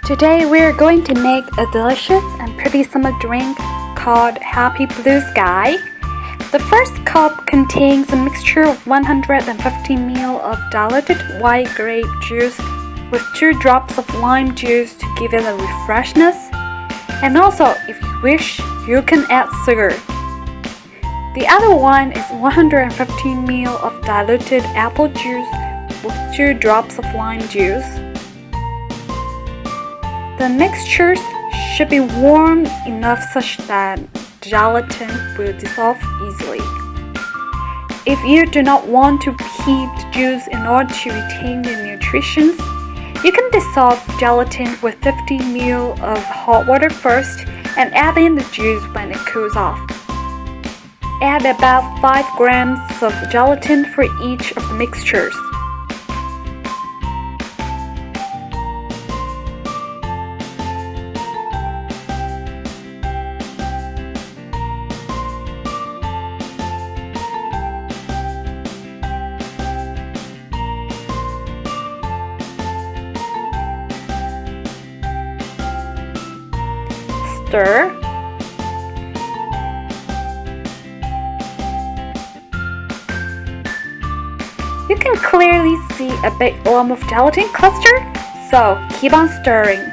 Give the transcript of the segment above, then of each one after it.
Today we're going to make a delicious and pretty summer drink called Happy Blue Sky. The first cup contains a mixture of 150 ml of diluted white grape juice with 2 drops of lime juice to give it a refreshness. And also, if you wish, you can add sugar. The other one is 150 ml of diluted apple juice with 2 drops of lime juice. The mixtures should be warm enough such that gelatin will dissolve easily. If you do not want to heat the juice in order to retain the nutrition, you can dissolve gelatin with 50 ml of hot water first and add in the juice when it cools off. Add about 5 grams of gelatin for each of the mixtures. Stir. You can clearly see a big lump of gelatin cluster, so keep on stirring.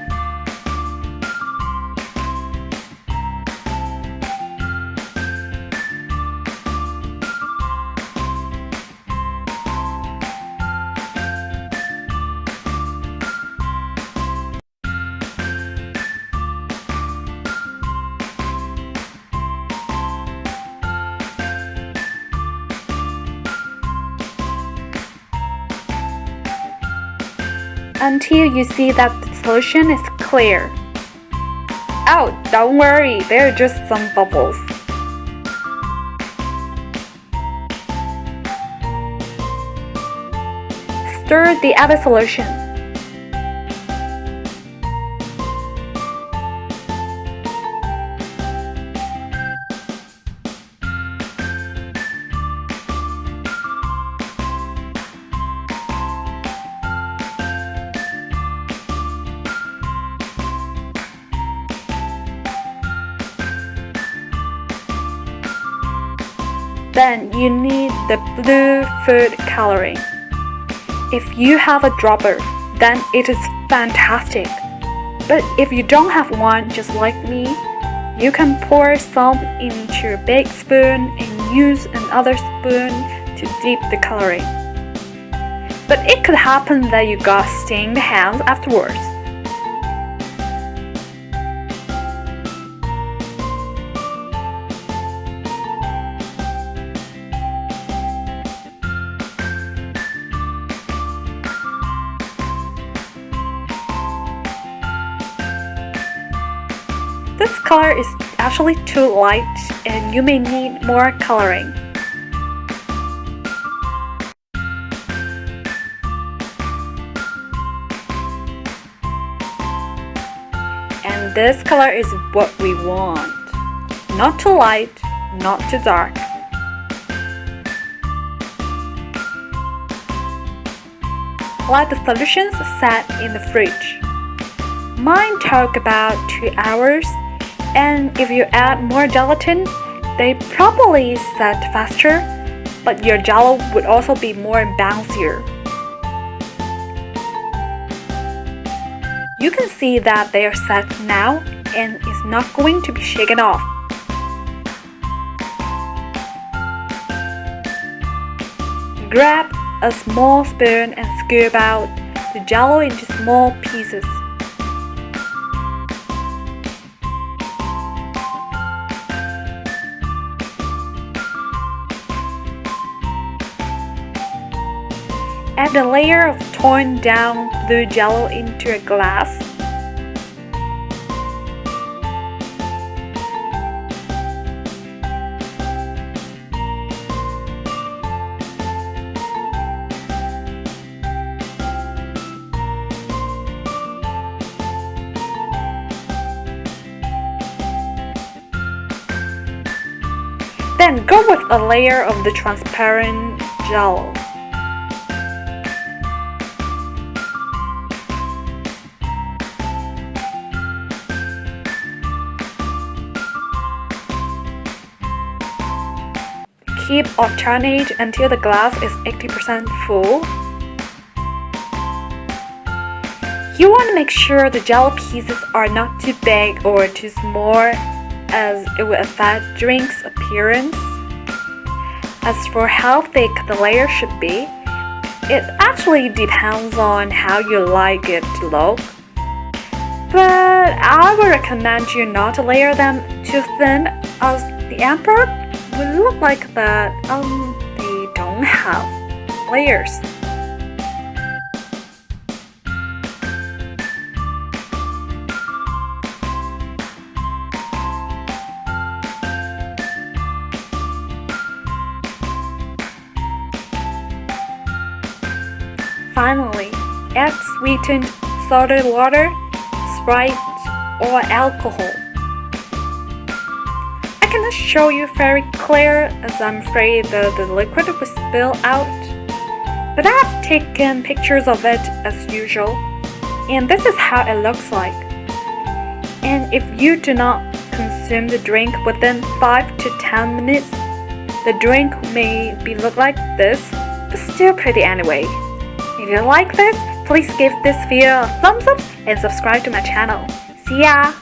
Until you see that the solution is clear. Oh, don't worry, they're just some bubbles. Stir the other solution. Then you need the blue food coloring. If you have a dropper, then it is fantastic. But if you don't have one just like me, you can pour some into a big spoon and use another spoon to dip the coloring. But it could happen that you got stained hands afterwards. This color is actually too light and you may need more coloring. And this color is what we want. Not too light, not too dark. Let the solutions set in the fridge. Mine took about 2 hours. And if you add more gelatin, they probably set faster, but your Jello would also be more bouncier. You can see that they are set now and is not going to be shaken off. Grab a small spoon and scoop out the Jello into small pieces. Add a layer of toned down blue Jello into a glass. Then go with a layer of the transparent Jello. keep alternate until the glass is 80% full. You want to make sure the Jello pieces are not too big or too small, as it will affect drink's appearance. As for how thick the layer should be, it actually depends on how you like it to look. But I would recommend you not to layer them too thin, as the emperor will look like that they don't have layers. Finally, add sweetened soda water, Sprite, or alcohol. I cannot show you very clear as I'm afraid the liquid will spill out, but I have taken pictures of it as usual, and this is how it looks like. And if you do not consume the drink within 5 to 10 minutes, the drink may look like this, but still pretty anyway. If you like this, please give this video a thumbs up and subscribe to my channel. See ya!